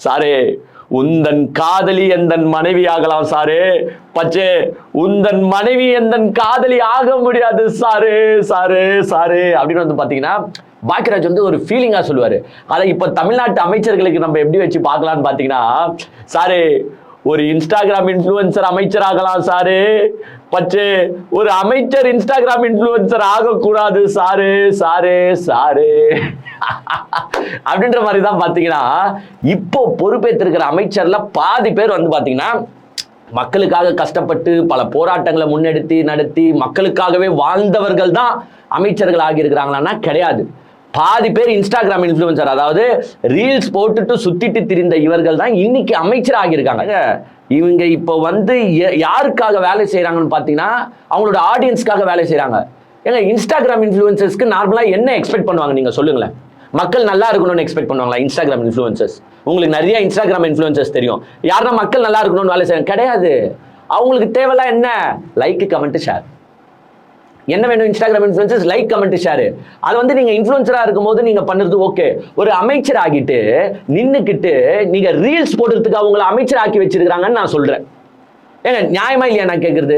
சாரே உந்தன் காதலி எந்தன் மனைவி ஆகலாம் சாரே, பச்சே உந்தன் மனைவி எந்தன் காதலி ஆக முடியாது சாரு சாரு சாரு அப்படின்னு வந்து பாத்தீங்கன்னா பாக்கியராஜ் வந்து ஒரு ஃபீலிங்கா சொல்லுவாரு. அதை இப்ப தமிழ்நாட்டு அமைச்சர்களுக்கு நம்ம எப்படி வச்சு பார்க்கலாம்னு பாத்தீங்கன்னா, சாரு ஒரு இன்ஸ்டாகிராம் இன்ஃப்ளூயன்சர் அமைச்சர் ஆகலாம் சாரு, பச்சே ஒரு அமைச்சர் இன்ஸ்டாகிராம் இன்ஃப்ளூயன்சர் ஆகக்கூடாது சாரு சாரு சாரு அப்படின்ற மாதிரி தான் பாத்தீங்கன்னா இப்போ பொறுப்பேற்றிருக்கிற அமைச்சர்ல பாதி பேர் வந்து பாத்தீங்கன்னா மக்களுக்காக கஷ்டப்பட்டு பல போராட்டங்களை முன்னெடுத்து நடத்தி மக்களுக்காகவே வாழ்ந்தவர்கள் தான் அமைச்சர்கள் ஆகியிருக்கிறாங்களான்னா கிடையாது. பாதி பேர் இன்ஸ்டாகிராம் இன்ஃப்ளூயன்சர், அதாவது ரீல்ஸ் போட்டுட்டு சுத்திட்டு திரிந்த இவர்கள் தான் இன்னைக்கு அமைச்சர் ஆகியிருக்காங்க. இவங்க இப்போ வந்து யாருக்காக வேலை செய்யறாங்கன்னு பாத்தீங்கன்னா அவங்களோட ஆடியன்ஸ்க்காக வேலை செய்யறாங்க. ஏங்க இன்ஸ்டாகிராம் இன்ஃப்ளூயன்சர்ஸ்க்கு நார்மலா என்ன எக்ஸ்பெக்ட் பண்ணுவாங்க நீங்க சொல்லுங்களேன்? மக்கள் நல்லா இருக்கணும்னு எக்ஸ்பெக்ட் பண்ணுவாங்களா இன்ஸ்டாகிராம் இன்ஃப்ளூயன்சர்ஸ்? உங்களுக்கு நிறைய இன்ஸ்டாகிராம் இன்ஃப்ளூயன்சர்ஸ் தெரியும். யாருன்னா மக்கள் நல்லா இருக்கணும்னு வேலை செய்ய கிடையாது. அவங்களுக்கு தேவைலாம் என்ன? Like, comment, share. என்ன வேணும் Instagram influencers? Like, comment, share. அது வந்து நீங்க இன்ஃப்ளூயன்சரா இருக்கும்போது நீங்க பண்றது ஓகே. ஒரு அமைச்சர் ஆகிட்டு நின்னுக்கிட்டு நீங்க ரீல்ஸ் போடுறதுக்கு அவங்களை அமைச்சர் ஆக்கி வச்சிருக்காங்கன்னு நான் சொல்றேன். ஏங்க நியாயமா இல்லையா நான் கேட்கறது?